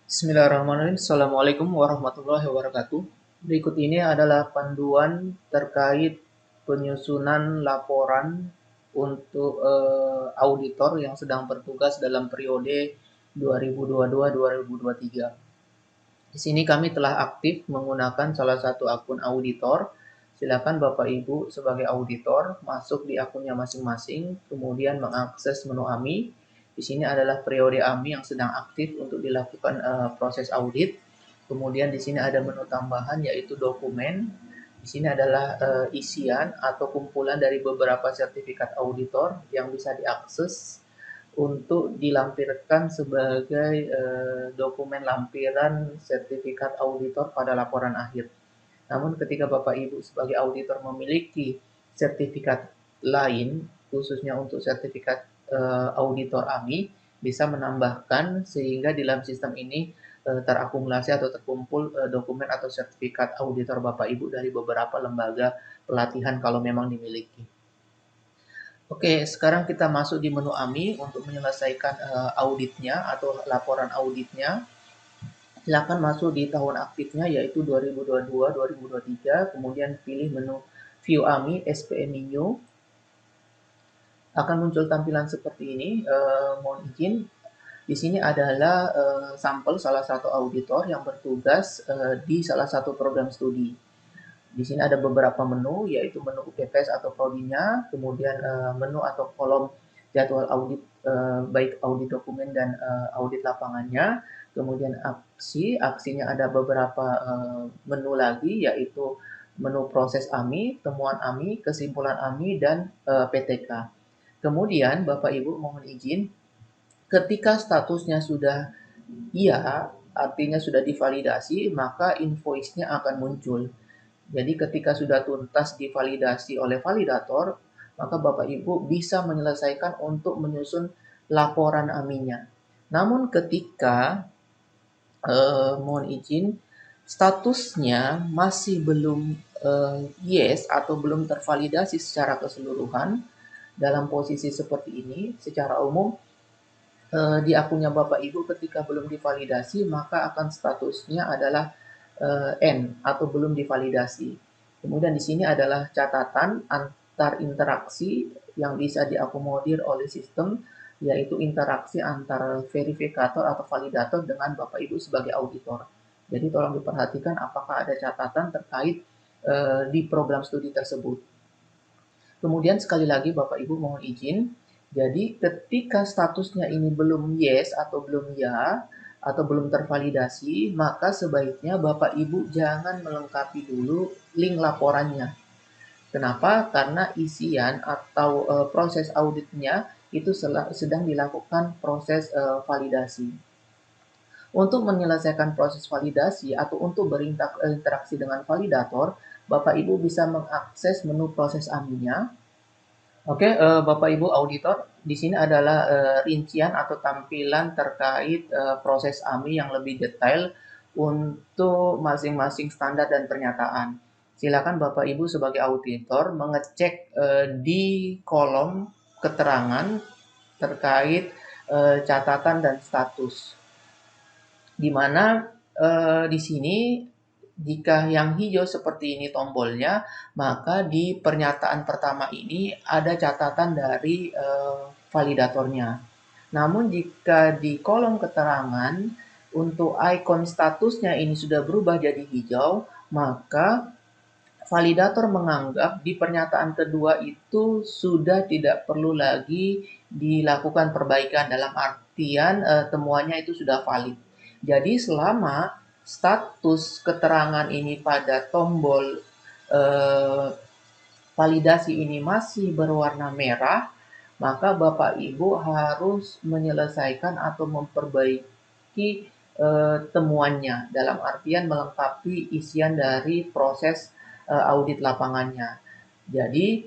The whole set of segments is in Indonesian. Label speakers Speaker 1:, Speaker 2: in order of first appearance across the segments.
Speaker 1: Bismillahirrahmanirrahim. Assalamualaikum warahmatullahi wabarakatuh. Berikut ini adalah panduan terkait penyusunan laporan untuk auditor yang sedang bertugas dalam periode 2022-2023. Di sini kami telah aktif menggunakan salah satu akun auditor. Silakan Bapak Ibu sebagai auditor masuk di akunnya masing-masing, kemudian mengakses menu AMI. Di sini adalah periode AMI yang sedang aktif untuk dilakukan proses audit. Kemudian di sini ada menu tambahan yaitu dokumen. Di sini adalah isian atau kumpulan dari beberapa sertifikat auditor yang bisa diakses untuk dilampirkan sebagai dokumen lampiran sertifikat auditor pada laporan akhir. Namun ketika Bapak Ibu sebagai auditor memiliki sertifikat lain, khususnya untuk sertifikat auditor AMI, bisa menambahkan sehingga di dalam sistem ini terakumulasi atau terkumpul dokumen atau sertifikat auditor Bapak Ibu dari beberapa lembaga pelatihan kalau memang dimiliki. Oke, sekarang kita masuk di menu AMI untuk menyelesaikan auditnya atau laporan auditnya. Silakan masuk di tahun aktifnya yaitu 2022-2023, kemudian pilih menu View AMI SPMI New. Akan muncul tampilan seperti ini. Mohon izin, di sini adalah sampel salah satu auditor yang bertugas di salah satu program studi. Di sini ada beberapa menu, yaitu menu UPPS atau prodinya, kemudian menu atau kolom jadwal audit, baik audit dokumen dan audit lapangannya, kemudian aksinya ada beberapa menu lagi, yaitu menu proses AMI, temuan AMI, kesimpulan AMI, dan PTK. Kemudian Bapak Ibu mohon izin, ketika statusnya sudah iya, artinya sudah divalidasi, maka invoice-nya akan muncul. Jadi ketika sudah tuntas divalidasi oleh validator, maka Bapak Ibu bisa menyelesaikan untuk menyusun laporan AMI-nya. Namun ketika mohon izin statusnya masih belum yes atau belum tervalidasi secara keseluruhan, dalam posisi seperti ini secara umum di akunnya Bapak Ibu ketika belum divalidasi maka akan statusnya adalah N atau belum divalidasi. Kemudian di sini adalah catatan antar interaksi yang bisa diakomodir oleh sistem, yaitu interaksi antara verifikator atau validator dengan Bapak Ibu sebagai auditor. Jadi tolong diperhatikan apakah ada catatan terkait di program studi tersebut. Kemudian sekali lagi Bapak Ibu mohon izin, jadi ketika statusnya ini belum yes atau belum ya, atau belum tervalidasi, maka sebaiknya Bapak Ibu jangan melengkapi dulu link laporannya. Kenapa? Karena isian atau proses auditnya itu sedang dilakukan proses validasi. Untuk menyelesaikan proses validasi atau untuk berinteraksi dengan validator, Bapak Ibu bisa mengakses menu proses AMI-nya. Oke, Bapak Ibu auditor, di sini adalah rincian atau tampilan terkait proses AMI yang lebih detail untuk masing-masing standar dan pernyataan. Silakan Bapak Ibu sebagai auditor mengecek di kolom keterangan terkait catatan dan status. Di mana di sini jika yang hijau seperti ini tombolnya, maka di pernyataan pertama ini ada catatan dari validatornya. Namun jika di kolom keterangan untuk ikon statusnya ini sudah berubah jadi hijau, maka validator menganggap di pernyataan kedua itu sudah tidak perlu lagi dilakukan perbaikan, dalam artian temuannya itu sudah valid. Jadi selama status keterangan ini pada tombol validasi ini masih berwarna merah, maka Bapak Ibu harus menyelesaikan atau memperbaiki temuannya, dalam artian melengkapi isian dari proses audit lapangannya. Jadi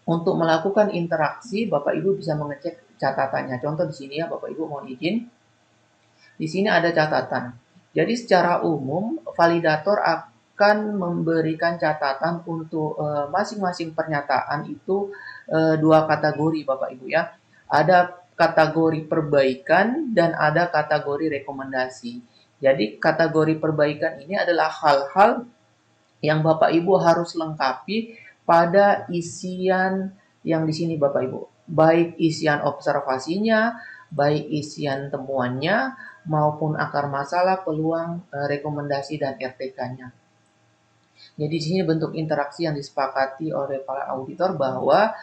Speaker 1: untuk melakukan interaksi, Bapak Ibu bisa mengecek catatannya. Contoh di sini ya, Bapak Ibu mohon izin. Di sini ada catatan. Jadi secara umum validator akan memberikan catatan untuk masing-masing pernyataan itu dua kategori Bapak Ibu ya. Ada kategori perbaikan dan ada kategori rekomendasi. Jadi kategori perbaikan ini adalah hal-hal yang Bapak Ibu harus lengkapi pada isian yang di sini Bapak Ibu. Baik isian observasinya, baik isian temuannya, maupun akar masalah, peluang, rekomendasi, dan RTK-nya. Jadi di sini bentuk interaksi yang disepakati oleh para auditor bahwa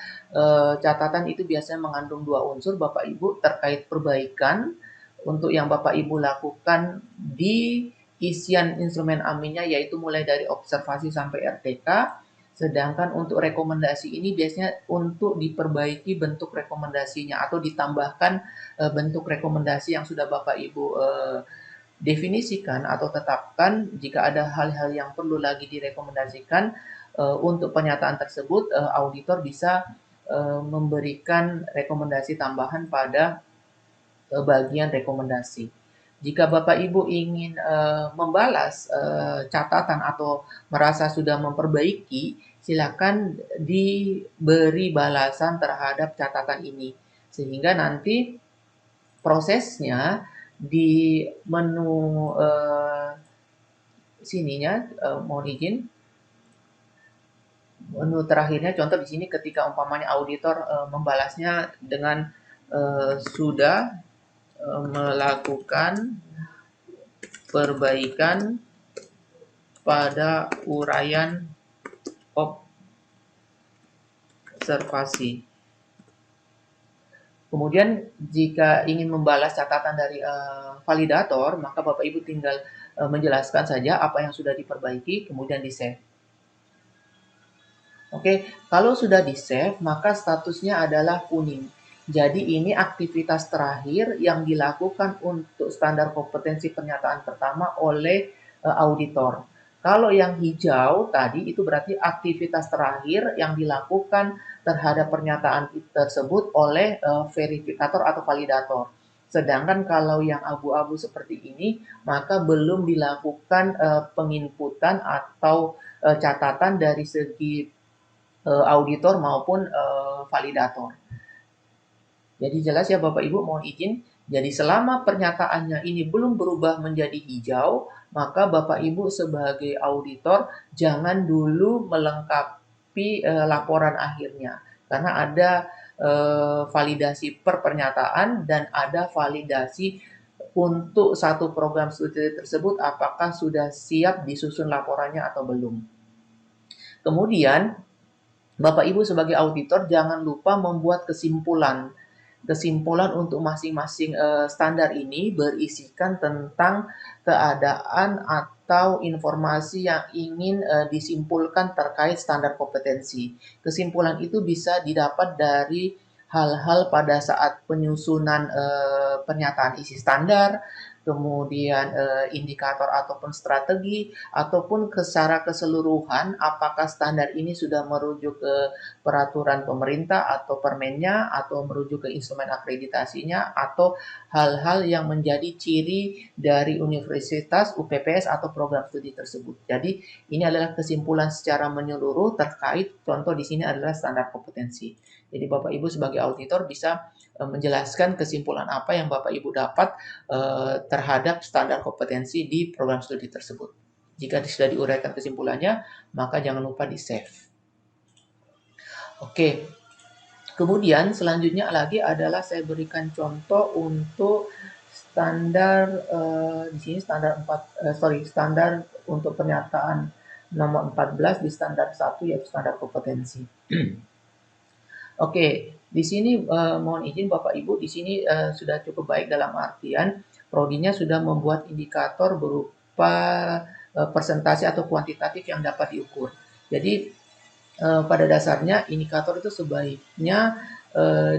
Speaker 1: catatan itu biasanya mengandung dua unsur Bapak Ibu terkait perbaikan untuk yang Bapak Ibu lakukan di isian instrumen aminnya yaitu mulai dari observasi sampai RTK. Sedangkan untuk rekomendasi ini biasanya untuk diperbaiki bentuk rekomendasinya atau ditambahkan bentuk rekomendasi yang sudah Bapak Ibu definisikan atau tetapkan. Jika ada hal-hal yang perlu lagi direkomendasikan untuk pernyataan tersebut, auditor bisa memberikan rekomendasi tambahan pada bagian rekomendasi. Jika Bapak Ibu ingin membalas catatan atau merasa sudah memperbaiki, silakan diberi balasan terhadap catatan ini. Sehingga nanti prosesnya di menu sininya, mohon izin, menu terakhirnya contoh di sini ketika umpamanya auditor membalasnya dengan sudah melakukan perbaikan pada uraian observasi. Kemudian jika ingin membalas catatan dari validator, maka Bapak Ibu tinggal menjelaskan saja apa yang sudah diperbaiki, kemudian di-save. Oke, kalau sudah di-save, maka statusnya adalah kuning. Jadi ini aktivitas terakhir yang dilakukan untuk standar kompetensi pernyataan pertama oleh auditor. Kalau yang hijau tadi itu berarti aktivitas terakhir yang dilakukan terhadap pernyataan tersebut oleh verifikator atau validator. Sedangkan kalau yang abu-abu seperti ini, maka belum dilakukan penginputan atau catatan dari segi auditor maupun validator. Jadi jelas ya Bapak Ibu, mohon izin. Jadi selama pernyataannya ini belum berubah menjadi hijau, maka Bapak Ibu sebagai auditor jangan dulu melengkapi laporan akhirnya. Karena ada validasi per pernyataan dan ada validasi untuk satu program studi tersebut apakah sudah siap disusun laporannya atau belum. Kemudian Bapak Ibu sebagai auditor jangan lupa membuat kesimpulan. Kesimpulan untuk masing-masing standar ini berisikan tentang keadaan atau informasi yang ingin disimpulkan terkait standar kompetensi. Kesimpulan itu bisa didapat dari hal-hal pada saat penyusunan pernyataan isi standar, kemudian indikator ataupun strategi, ataupun secara keseluruhan apakah standar ini sudah merujuk ke peraturan pemerintah atau permennya, atau merujuk ke instrumen akreditasinya, atau hal-hal yang menjadi ciri dari universitas, UPPS, atau program studi tersebut. Jadi ini adalah kesimpulan secara menyeluruh terkait, contoh di sini adalah standar kompetensi. Jadi Bapak Ibu sebagai auditor bisa menjelaskan kesimpulan apa yang Bapak Ibu dapat terhadap standar kompetensi di program studi tersebut. Jika sudah diuraikan kesimpulannya, maka jangan lupa di-save. Oke. Kemudian selanjutnya lagi adalah saya berikan contoh untuk standar di sini standar standar untuk pernyataan nomor 14 di standar 1 yaitu standar kompetensi. Oke, di sini mohon izin Bapak Ibu, di sini sudah cukup baik dalam artian prodinya sudah membuat indikator berupa persentase atau kuantitatif yang dapat diukur. Jadi pada dasarnya indikator itu sebaiknya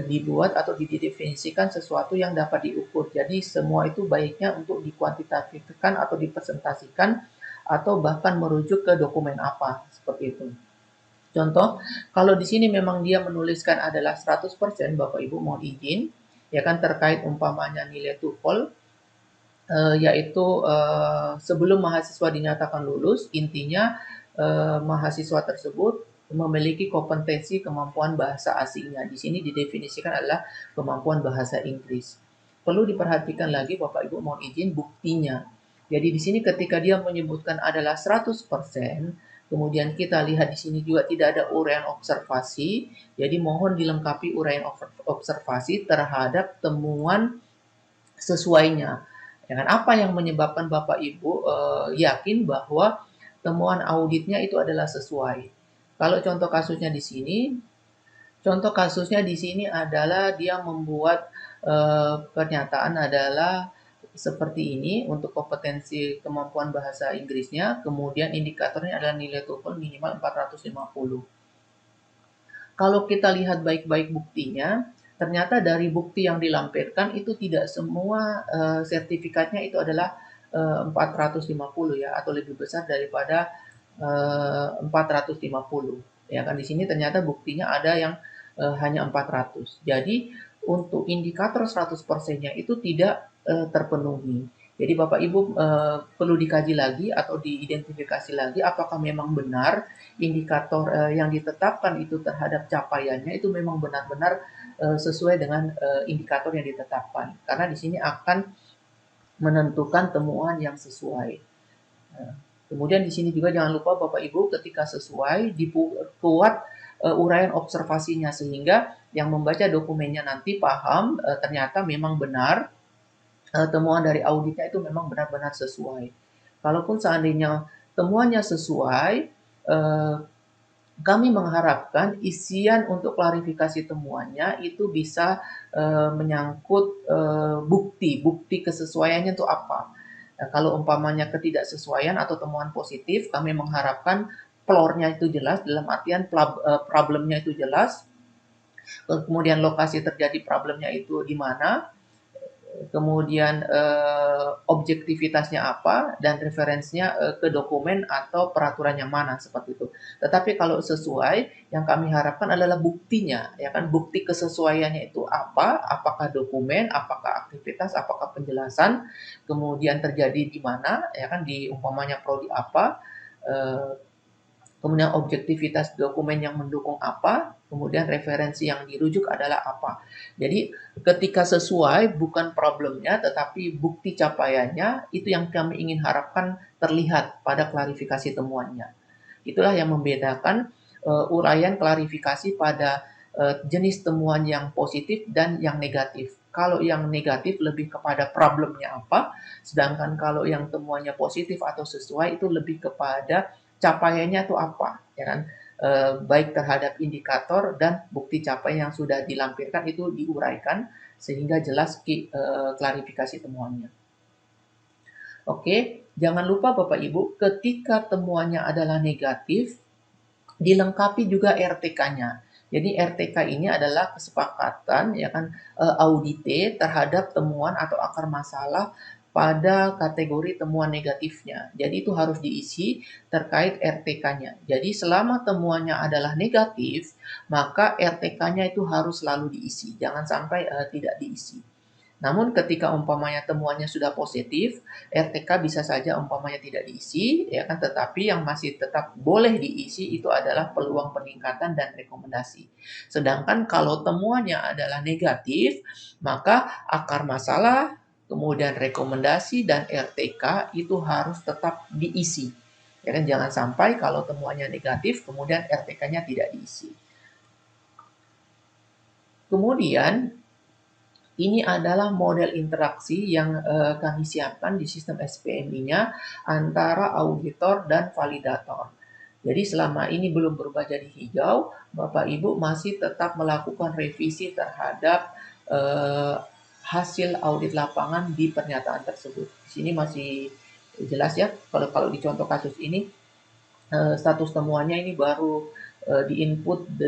Speaker 1: dibuat atau didefinisikan sesuatu yang dapat diukur. Jadi semua itu baiknya untuk dikuantitatifkan atau dipresentasikan atau bahkan merujuk ke dokumen apa seperti itu. Contoh, kalau di sini memang dia menuliskan adalah 100%, Bapak Ibu mohon izin, ya kan terkait umpamanya nilai TOEFL, yaitu sebelum mahasiswa dinyatakan lulus, intinya mahasiswa tersebut memiliki kompetensi kemampuan bahasa asingnya. Di sini didefinisikan adalah kemampuan bahasa Inggris. Perlu diperhatikan lagi Bapak Ibu mohon izin buktinya. Jadi di sini ketika dia menyebutkan adalah 100%, kemudian kita lihat di sini juga tidak ada uraian observasi, jadi mohon dilengkapi uraian observasi terhadap temuan sesuainya. Dengan apa yang menyebabkan Bapak Ibu yakin bahwa temuan auditnya itu adalah sesuai. Kalau contoh kasusnya di sini, adalah dia membuat pernyataan adalah seperti ini untuk kompetensi kemampuan bahasa Inggrisnya, kemudian indikatornya adalah nilai TOEFL minimal 450. Kalau kita lihat baik-baik buktinya, ternyata dari bukti yang dilampirkan itu tidak semua sertifikatnya itu adalah 450 ya, atau lebih besar daripada 450. Ya kan di sini ternyata buktinya ada yang hanya 400. Jadi untuk indikator 100%-nya itu tidak terpenuhi. Jadi Bapak Ibu perlu dikaji lagi atau diidentifikasi lagi apakah memang benar indikator yang ditetapkan itu terhadap capaiannya itu memang benar-benar sesuai dengan indikator yang ditetapkan. Karena di sini akan menentukan temuan yang sesuai. Kemudian di sini juga jangan lupa Bapak Ibu ketika sesuai dibuat uraian observasinya sehingga yang membaca dokumennya nanti paham ternyata memang benar temuan dari auditnya itu memang benar-benar sesuai. Kalaupun seandainya temuannya sesuai, kami mengharapkan isian untuk klarifikasi temuannya itu bisa menyangkut bukti kesesuaiannya itu apa. Nah, kalau umpamanya ketidaksesuaian atau temuan positif, kami mengharapkan floor-nya itu jelas, dalam artian problemnya itu jelas, kemudian lokasi terjadi problemnya itu di mana, kemudian objektivitasnya apa dan referensinya ke dokumen atau peraturan yang mana seperti itu. Tetapi kalau sesuai, yang kami harapkan adalah buktinya, ya kan, bukti kesesuaiannya itu apa, apakah dokumen, apakah aktivitas, apakah penjelasan, kemudian terjadi di mana, ya kan, di umpamanya prodi apa, kemudian objektivitas dokumen yang mendukung apa, kemudian referensi yang dirujuk adalah apa. Jadi ketika sesuai bukan problemnya tetapi bukti capaiannya itu yang kami ingin harapkan terlihat pada klarifikasi temuannya. Itulah yang membedakan uraian klarifikasi pada jenis temuan yang positif dan yang negatif. Kalau yang negatif lebih kepada problemnya apa, sedangkan kalau yang temuannya positif atau sesuai itu lebih kepada capaiannya itu apa, ya kan? Baik terhadap indikator dan bukti capaian yang sudah dilampirkan itu diuraikan sehingga jelas klarifikasi temuannya. Oke, jangan lupa Bapak Ibu, ketika temuannya adalah negatif, dilengkapi juga RTK-nya. Jadi RTK ini adalah kesepakatan ya kan audite terhadap temuan atau akar masalah pada kategori temuan negatifnya. Jadi itu harus diisi terkait RTK-nya. Jadi selama temuannya adalah negatif, maka RTK-nya itu harus selalu diisi. Jangan sampai tidak diisi. Namun ketika umpamanya temuannya sudah positif, RTK bisa saja umpamanya tidak diisi, ya kan, tetapi yang masih tetap boleh diisi itu adalah peluang peningkatan dan rekomendasi. Sedangkan kalau temuannya adalah negatif, maka akar masalah, kemudian rekomendasi dan RTK itu harus tetap diisi. Ya kan, jangan sampai kalau temuannya negatif, kemudian RTK-nya tidak diisi. Kemudian ini adalah model interaksi yang kami siapkan di sistem SPMI-nya antara auditor dan validator. Jadi selama ini belum berubah jadi hijau, Bapak Ibu masih tetap melakukan revisi terhadap hasil audit lapangan di pernyataan tersebut. Di sini masih jelas ya, kalau di contoh kasus ini status temuannya ini baru di-input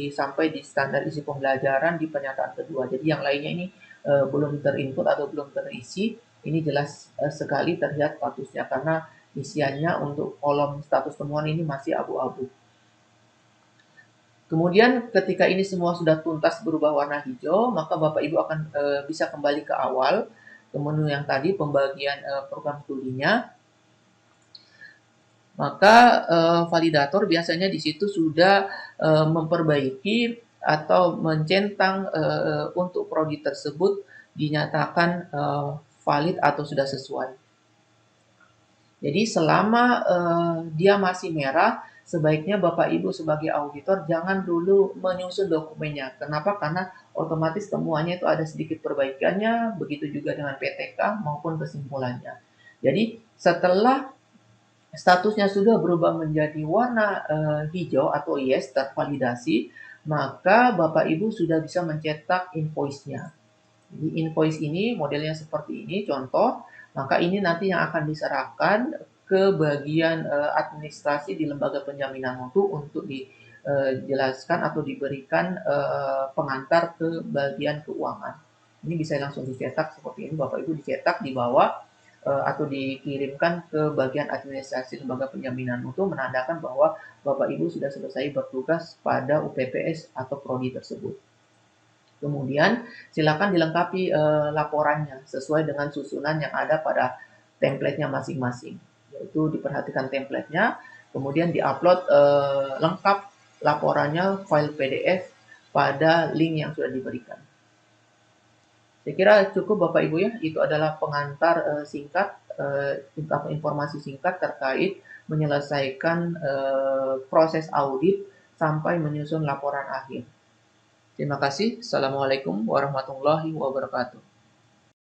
Speaker 1: sampai di standar isi pembelajaran di pernyataan kedua. Jadi yang lainnya ini belum terinput atau belum terisi. Ini jelas sekali terlihat statusnya karena isiannya untuk kolom status temuan ini masih abu-abu. Kemudian ketika ini semua sudah tuntas berubah warna hijau, maka Bapak Ibu akan bisa kembali ke awal, ke menu yang tadi pembagian program studinya. Maka validator biasanya di situ sudah memperbaiki atau mencentang untuk prodi tersebut dinyatakan valid atau sudah sesuai. Jadi selama dia masih merah, sebaiknya Bapak Ibu sebagai auditor jangan dulu menyusun dokumennya. Kenapa? Karena otomatis temuannya itu ada sedikit perbaikannya, begitu juga dengan PTK maupun kesimpulannya. Jadi setelah statusnya sudah berubah menjadi warna hijau atau yes tervalidasi, maka Bapak Ibu sudah bisa mencetak invoice-nya. Jadi invoice ini modelnya seperti ini contoh, maka ini nanti yang akan diserahkan ke bagian administrasi di lembaga penjaminan mutu untuk dijelaskan atau diberikan pengantar ke bagian keuangan. Ini bisa langsung dicetak seperti ini, Bapak Ibu dicetak di bawah atau dikirimkan ke bagian administrasi lembaga penjaminan mutu menandakan bahwa Bapak Ibu sudah selesai bertugas pada UPPS atau prodi tersebut. Kemudian silakan dilengkapi laporannya sesuai dengan susunan yang ada pada template-nya masing-masing. Yaitu diperhatikan template-nya, kemudian diupload lengkap laporannya file PDF pada link yang sudah diberikan. Saya kira cukup Bapak Ibu ya, itu adalah pengantar singkat, informasi singkat terkait menyelesaikan proses audit sampai menyusun laporan akhir. Terima kasih. Assalamualaikum warahmatullahi wabarakatuh.